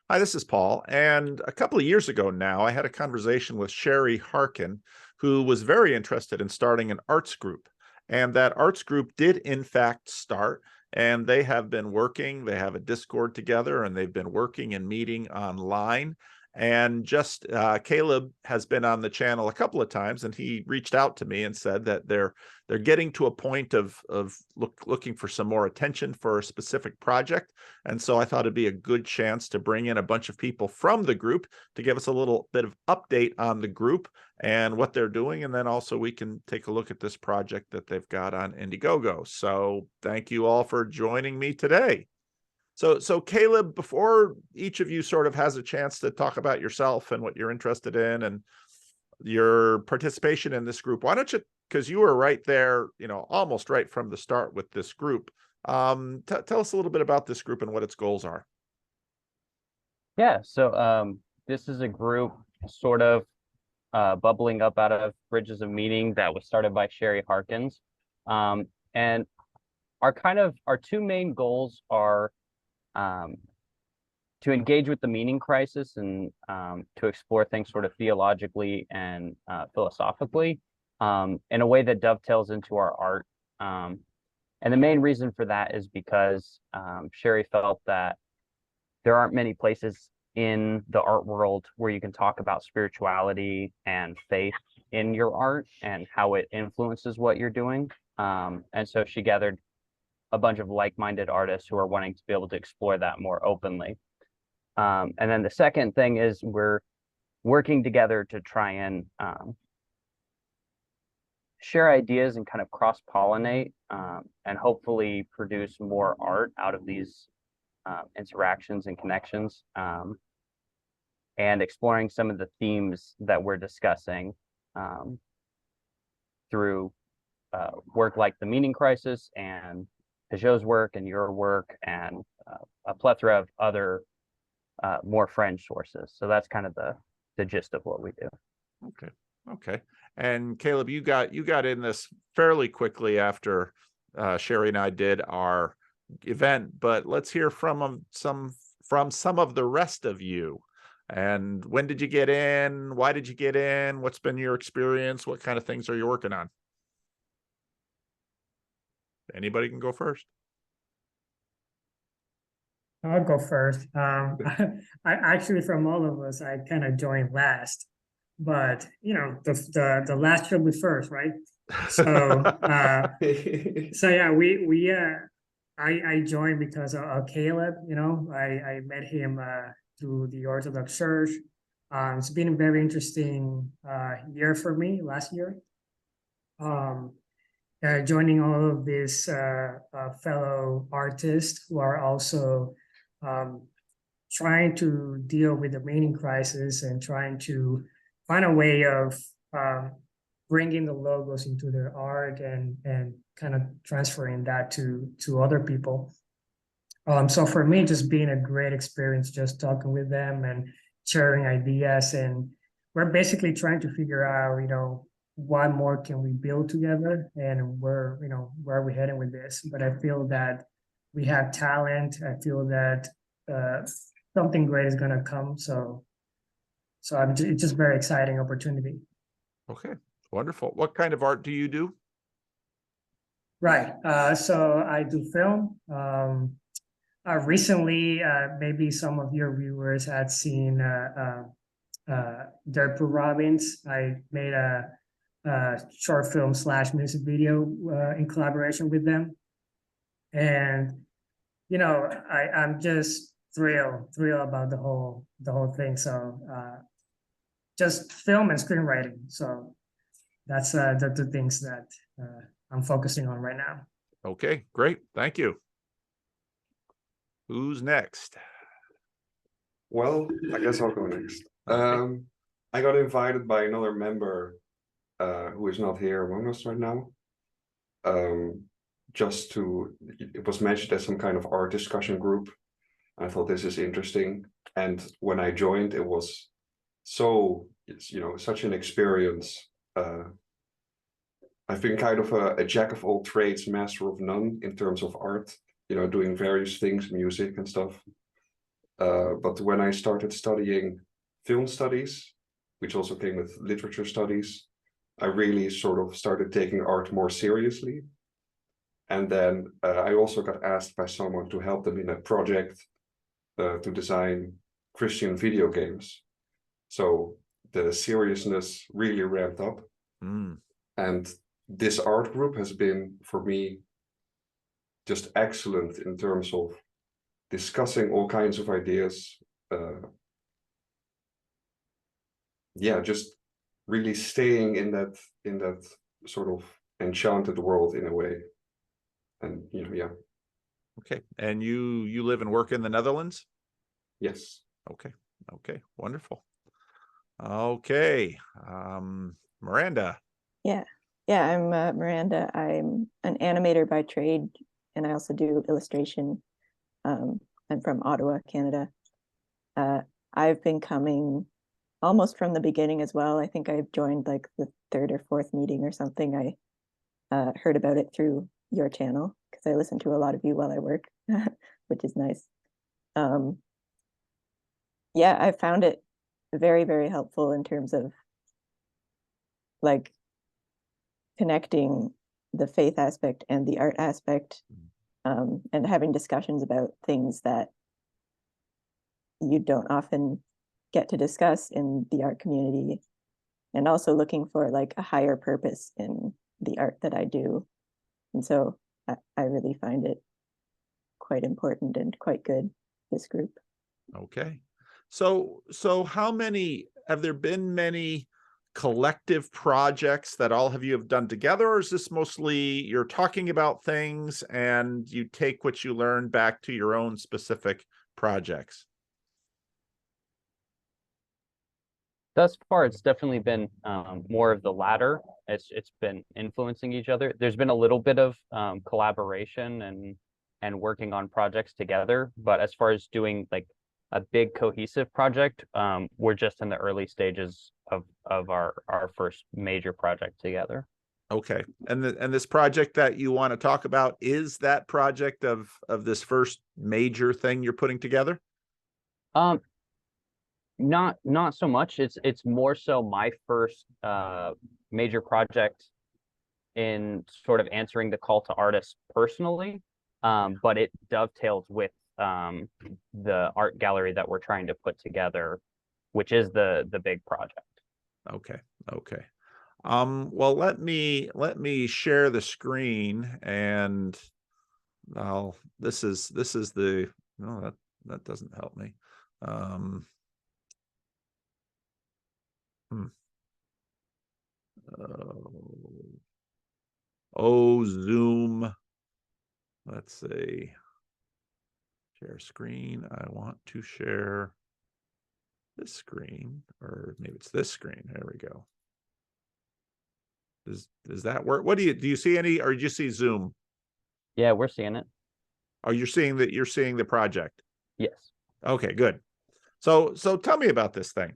Hi, this is Paul. And a couple of years ago now, I had a conversation with Sherie Harkins, who was very interested in starting an arts group. And that arts group did, in fact, start. And they have been working, they have a Discord together, and they've been working and meeting online. And just Caleb has been on the channel a couple of times, and he reached out to me and said that they're getting to a point of looking for some more attention for a specific project. And so I thought it'd be a good chance to bring in a bunch of people from the group to give us a little bit of update on the group and what they're doing. And then also we can take a look at this project that they've got on Indiegogo. So thank you all for joining me today. So Caleb, before each of you sort of has a chance to talk about yourself and what you're interested in and your participation in this group, why don't you, because you were right there, almost right from the start with this group. Tell us a little bit about this group and what its goals are. Yeah, so this is a group sort of bubbling up out of Bridges of Meaning that was started by Sherie Harkins. And our two main goals are to engage with the meaning crisis and to explore things sort of theologically and philosophically in a way that dovetails into our art. And the main reason for that is because Sherie felt that there aren't many places in the art world where you can talk about spirituality and faith in your art and how it influences what you're doing. And so she gathered a bunch of like-minded artists who are wanting to be able to explore that more openly. And then the second thing is we're working together to try and share ideas and kind of cross-pollinate and hopefully produce more art out of these interactions and connections, and exploring some of the themes that we're discussing through work like the meaning crisis and Peugeot's work and your work and a plethora of other more fringe sources. So that's kind of the gist of what we do. Okay. And Caleb, you got in this fairly quickly after Sherie and I did our event, but let's hear from some of the rest of you. And when did you get in? Why did you get in? What's been your experience? What kind of things are you working on? Anybody can go first. I'll go first. I actually, from all of us, I kind of joined last, but the last should be first, right? So, so yeah, I joined because of Caleb. I met him through the Orthodox Church. It's been a very interesting year for me last year. Joining all of these fellow artists who are also trying to deal with the meaning crisis and trying to find a way of bringing the logos into their art and kind of transferring that to other people. So for me, just being a great experience, just talking with them and sharing ideas, and we're basically trying to figure out, what more can we build together and where are we heading with this. But I feel that we have talent. I feel that something great is going to come. So it's just very exciting opportunity. Okay, wonderful. What kind of art do you do? Right. So I do film. Recently, maybe some of your viewers had seen Dirt Poor Robins. I made a short film / music video in collaboration with them. And, I'm just thrilled about the whole thing. So just film and screenwriting. So that's the two things that I'm focusing on right now. Okay, great. Thank you. Who's next? Well, I guess I'll go next. I got invited by another member who is not here among us right now. It was mentioned as some kind of art discussion group. I thought this is interesting. And when I joined, it was such an experience. I've been kind of a jack of all trades, master of none in terms of art, doing various things, music and stuff. But when I started studying film studies, which also came with literature studies, I really sort of started taking art more seriously. And then I also got asked by someone to help them in a project to design Christian video games. So the seriousness really ramped up. And this art group has been, for me, just excellent in terms of discussing all kinds of ideas. Just really staying in that sort of enchanted world in a way. And Okay. And you live and work in the Netherlands? Yes. Okay. Wonderful. Okay. Miranda. Yeah, I'm Miranda. I'm an animator by trade, and I also do illustration. I'm from Ottawa, Canada. I've been coming almost from the beginning as well. I think I joined like the third or fourth meeting or something. I heard about it through your channel because I listen to a lot of you while I work, which is nice. I found it very, very helpful in terms of like connecting the faith aspect and the art aspect, and having discussions about things that you don't often get to discuss in the art community, and also looking for like a higher purpose in the art that I do. And so I really find it quite important and quite good, this group. Okay. So have there been many collective projects that all of you have done together, or is this mostly you're talking about things and you take what you learn back to your own specific projects? Thus far, it's definitely been more of the latter. It's been influencing each other. There's been a little bit of collaboration and working on projects together, but as far as doing like a big cohesive project, we're just in the early stages of our first major project together. Okay. And this project that you want to talk about, is that project of this first major thing you're putting together? Not so much. It's more so my first major project in sort of answering the call to artists personally, but it dovetails with the art gallery that we're trying to put together, which is the big project. Okay. Well, let me share the screen, and this is the, no, that doesn't help me. Zoom. Let's see. Share screen. I want to share this screen, or maybe it's this screen. There we go. Does that work? What do you see any, or do you see Zoom? Yeah, we're seeing it. Oh, you're seeing the project. Yes. Okay, good. So tell me about this thing.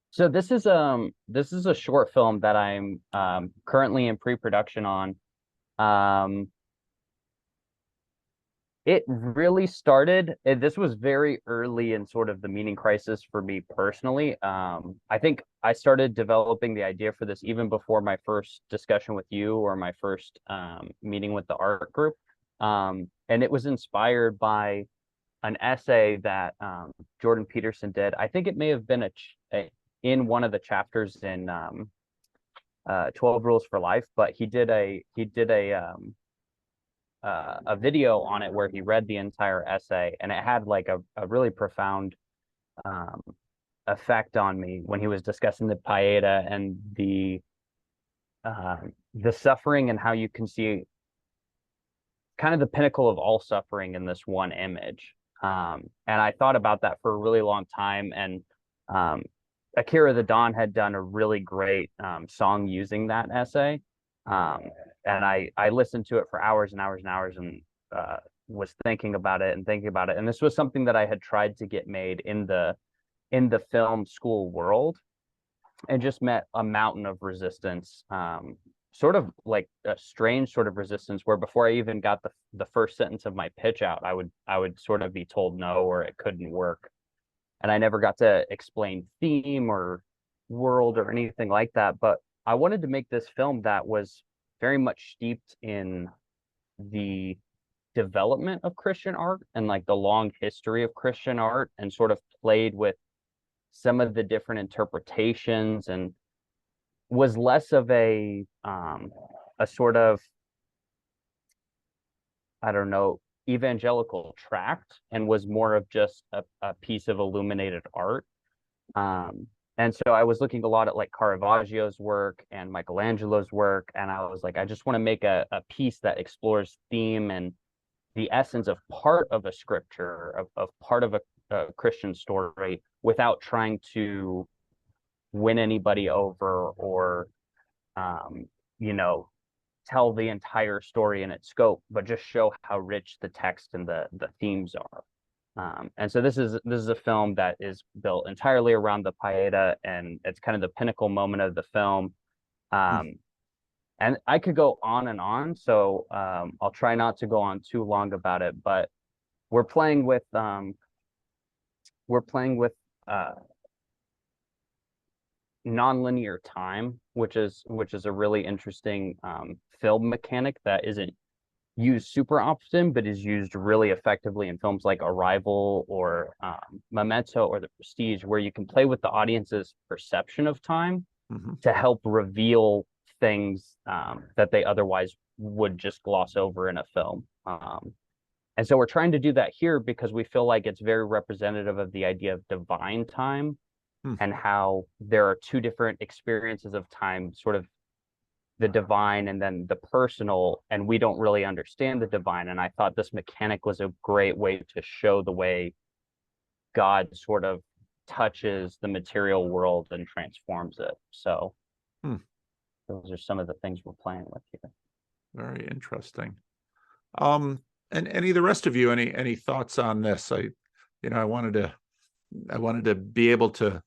So this is a short film that I'm currently in pre-production on. It really started, this was very early in sort of the meaning crisis for me personally. I think I started developing the idea for this even before my first discussion with you or my first meeting with the art group. And it was inspired by an essay that Jordan Peterson did. I think it may have been in one of the chapters in 12 Rules for Life, but he did a video on it where he read the entire essay, and it had like a really profound effect on me when he was discussing the Pieta and the suffering, and how you can see kind of the pinnacle of all suffering in this one image. And I thought about that for a really long time, and Akira the Don had done a really great song using that essay. And I listened to it for hours and hours and hours, and was thinking about it. And this was something that I had tried to get made in the film school world, and just met a mountain of resistance sort of like a strange sort of resistance where before I even got the first sentence of my pitch out, I would sort of be told no or it couldn't work. And I never got to explain theme or world or anything like that. But I wanted to make this film that was very much steeped in the development of Christian art and like the long history of Christian art, and sort of played with some of the different interpretations, and was less of a sort of, I don't know, evangelical tract, and was more of just a piece of illuminated art. And so I was looking a lot at like Caravaggio's work and Michelangelo's work, and I was like, I just want to make a piece that explores theme and the essence of part of a scripture, of part of a Christian story, without trying to win anybody over or, you know, tell the entire story in its scope, but just show how rich the text and the themes are. And so this is a film that is built entirely around the Pieta, and it's kind of the pinnacle moment of the film. And I could go on and on, so I'll try not to go on too long about it. But we're playing with nonlinear time, which is a really interesting film mechanic that isn't used super often, but is used really effectively in films like Arrival or Memento or The Prestige, where you can play with the audience's perception of time to help reveal things that they otherwise would just gloss over in a film. And so we're trying to do that here because we feel like it's very representative of the idea of divine time, and how there are two different experiences of time, sort of the divine and then the personal, and we don't really understand the divine. And I thought this mechanic was a great way to show the way God sort of touches the material world and transforms it. So those are some of the things we're playing with here. Very interesting. And any of the rest of you, any thoughts on this? I wanted to be able to.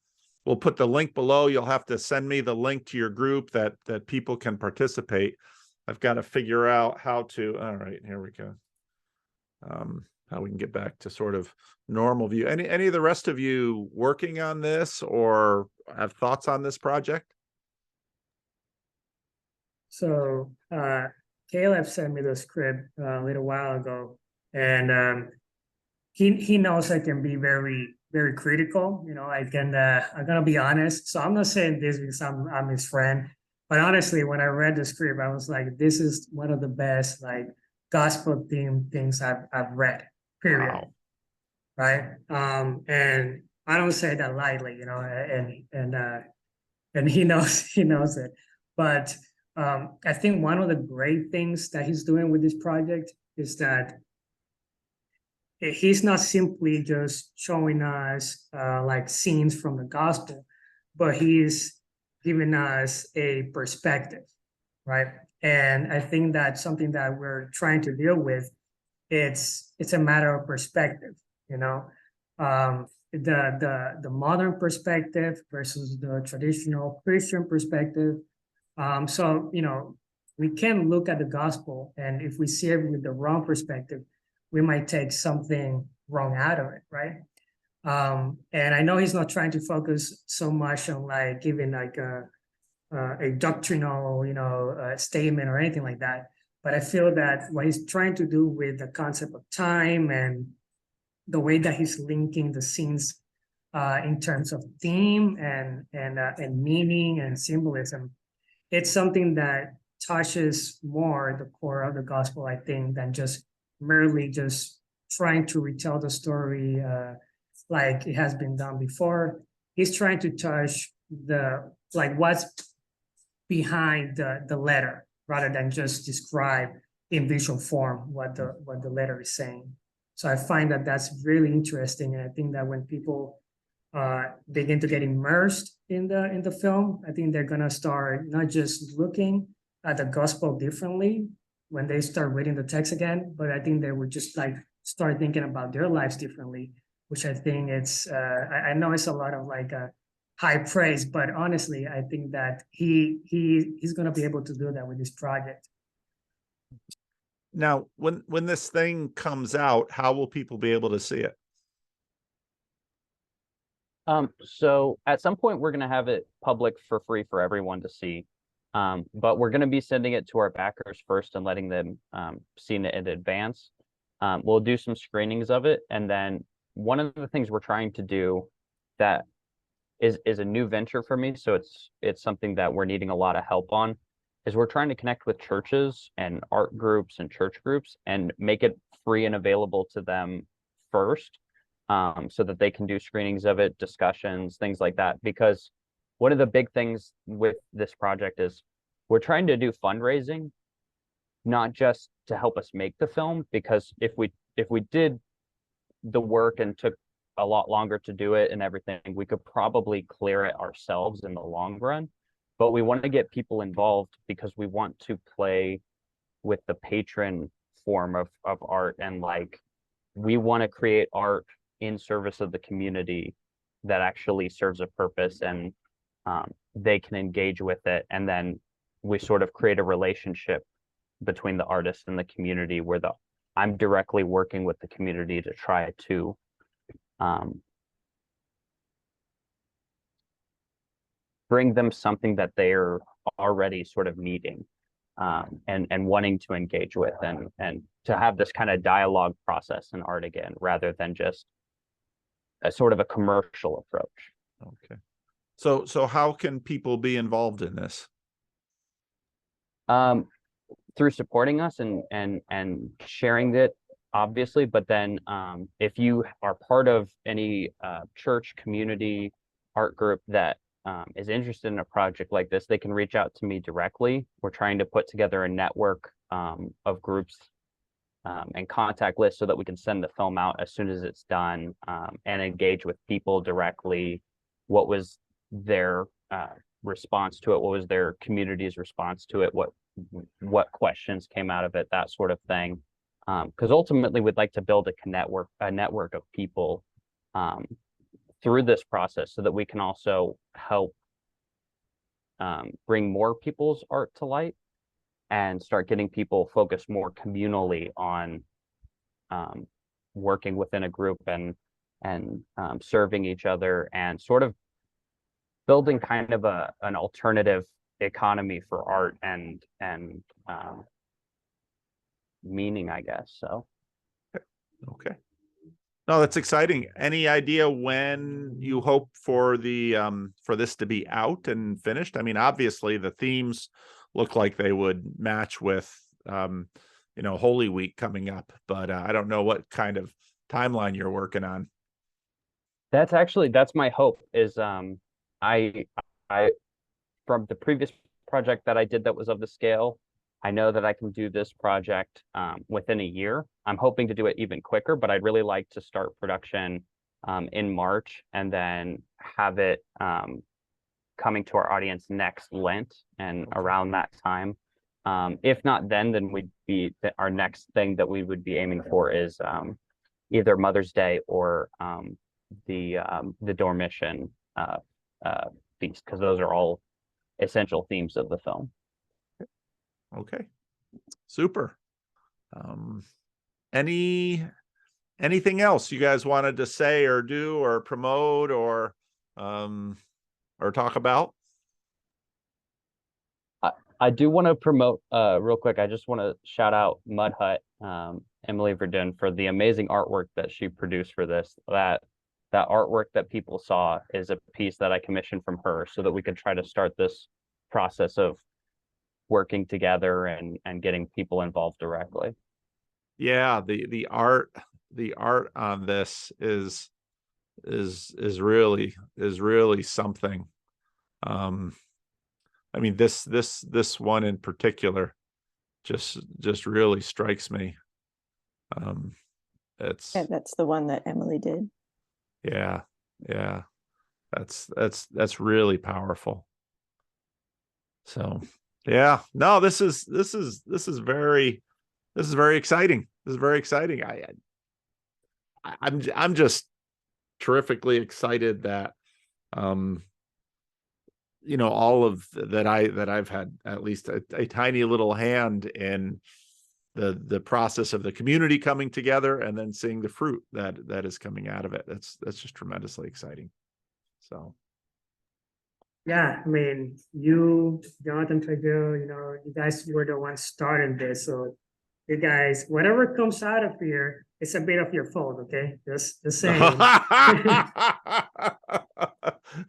We'll put the link below. You'll have to send me the link to your group that people can participate. I've got to figure out how to. All right, here we go. How we can get back to sort of normal view. Any of the rest of you working on this or have thoughts on this project? So Caleb sent me the script a little while ago, and he knows I can be very, very critical. You know, I'm gonna be honest. So I'm not saying this because I'm his friend, but honestly, when I read the script, I was like, this is one of the best like gospel themed things I've read. Period. Wow. Right. And I don't say that lightly, you know, and he knows it. But I think one of the great things that he's doing with this project is that he's not simply just showing us like scenes from the gospel, but he's giving us a perspective, right? And I think that's something that we're trying to deal with. It's a matter of perspective, you know, the modern perspective versus the traditional Christian perspective. So, you know, we can look at the gospel, and if we see it with the wrong perspective, we might take something wrong out of it, right? And I know he's not trying to focus so much on like giving like a doctrinal, you know, statement or anything like that. But I feel that what he's trying to do with the concept of time and the way that he's linking the scenes in terms of theme and meaning and symbolism, it's something that touches more the core of the gospel, I think, than just merely just trying to retell the story like it has been done before. He's trying to touch the like what's behind the letter, rather than just describe in visual form what the letter is saying. So I find that that's really interesting, and I think that when people begin to get immersed in the film, I think they're gonna start not just looking at the gospel differently when they start reading the text again, but I think they would just like start thinking about their lives differently, which I think it's I know it's a lot of like high praise, but honestly, I think that he's going to be able to do that with this project. Now, when this thing comes out, how will people be able to see it? So at some point we're gonna have it public for free for everyone to see. But we're gonna be sending it to our backers first and letting them see it in advance. We'll do some screenings of it, and then one of the things we're trying to do that is a new venture for me, so it's something that we're needing a lot of help on, is we're trying to connect with churches and art groups and church groups and make it free and available to them first, so that they can do screenings of it, discussions, things like that. Because one of the big things with this project is we're trying to do fundraising, not just to help us make the film, because if we did the work and took a lot longer to do it and everything, we could probably clear it ourselves in the long run. But we want to get people involved because we want to play with the patron form of art, and like we want to create art in service of the community that actually serves a purpose, and they can engage with it, and then we sort of create a relationship between the artist and the community where I'm directly working with the community to try to bring them something that they're already sort of needing, and wanting to engage with, and to have this kind of dialogue process in art again, rather than just a sort of a commercial approach. Okay. So how can people be involved in this? Through supporting us and sharing it, obviously, but then if you are part of any church, community, art group that is interested in a project like this, they can reach out to me directly. We're trying to put together a network of groups and contact lists so that we can send the film out as soon as it's done, and engage with people directly. What was their response to it? What was their community's response to it? What questions came out of it? That sort of thing. Because ultimately, we'd like to build a network of people through this process, so that we can also help bring more people's art to light and start getting people focused more communally on working within a group and serving each other, and sort of building kind of an alternative economy for art and meaning, I guess. So Okay. No, that's exciting. Any idea when you hope for the for this to be out and finished? I mean, obviously the themes look like they would match with Holy Week coming up, but I don't know what kind of timeline you're working on. that's my hope, is I from the previous project that I did that was of the scale, I know that I can do this project within a year. I'm hoping to do it even quicker, but I'd really like to start production in March, and then have it coming to our audience next Lent and around that time. If not then our next thing that we would be aiming for is either Mother's Day or the Dormition feast, because those are all essential themes of the film. Okay, super. Anything else you guys wanted to say or do or promote or talk about? I do want to promote real quick. I just want to shout out Mud Hut, Emily Verdun, for the amazing artwork that she produced for this. That artwork that people saw is a piece that I commissioned from her, so that we could try to start this process of working together and getting people involved directly. Yeah, the art on this is really something. I mean, this one in particular just really strikes me. That's the one that Emily did. Yeah, that's really powerful. So yeah, no, this is very exciting. This is very exciting. I'm just terrifically excited that you know, all of that I've had at least a tiny little hand in the process of the community coming together, and then seeing the fruit that is coming out of it. That's just tremendously exciting. So Yeah, I mean, you, Jonathan Trejo, you know, you guys were the ones starting this. So you guys, whatever comes out of here, it's a bit of your fault, okay? Just saying.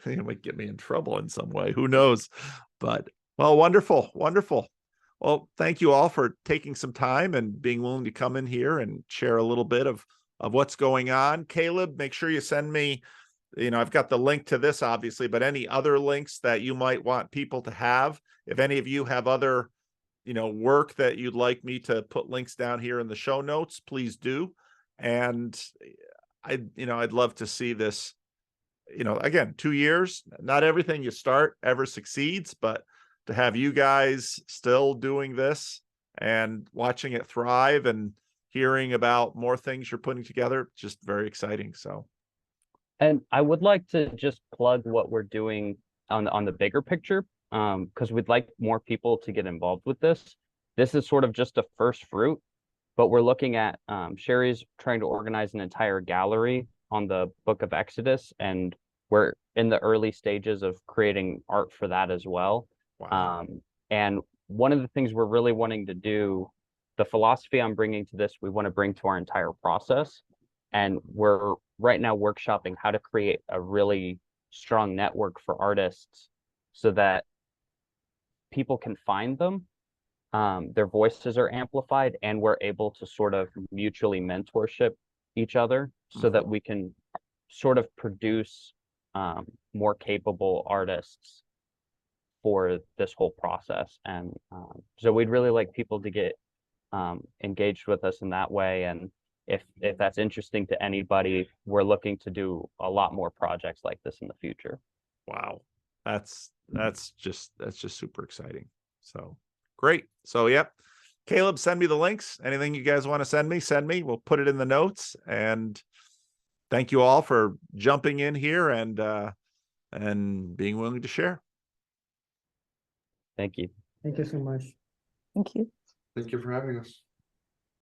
it might get me in trouble in some way. Who knows? But well, wonderful, wonderful. Well, thank you all for taking some time and being willing to come in here and share a little bit of what's going on. Caleb, make sure you send me, you know, I've got the link to this obviously, but any other links that you might want people to have. If any of you have other, you know, work that you'd like me to put links down here in the show notes, please do. And I'd love to see this, you know, again, 2 years, not everything you start ever succeeds, but to have you guys still doing this and watching it thrive and hearing about more things you're putting together, just very exciting. So, And I would like to just plug what we're doing on the bigger picture, because we'd like more people to get involved with this. This is sort of just a first fruit, but we're looking at Sherie's trying to organize an entire gallery on the Book of Exodus, and we're in the early stages of creating art for that as well. wow. And one of the things we're really wanting to do, the philosophy I'm bringing to this, we want to bring to our entire process. And we're right now workshopping how to create a really strong network for artists so that people can find them, their voices are amplified, and we're able to sort of mutually mentorship each other so that we can sort of produce more capable artists for this whole process. And so we'd really like people to get engaged with us in that way. And if that's interesting to anybody, we're looking to do a lot more projects like this in the future. Wow. That's just super exciting. So great. So yep. Caleb, send me the links. Anything you guys want to send me. We'll put it in the notes. And thank you all for jumping in here and being willing to share. Thank you. Thank you so much. Thank you. Thank you for having us.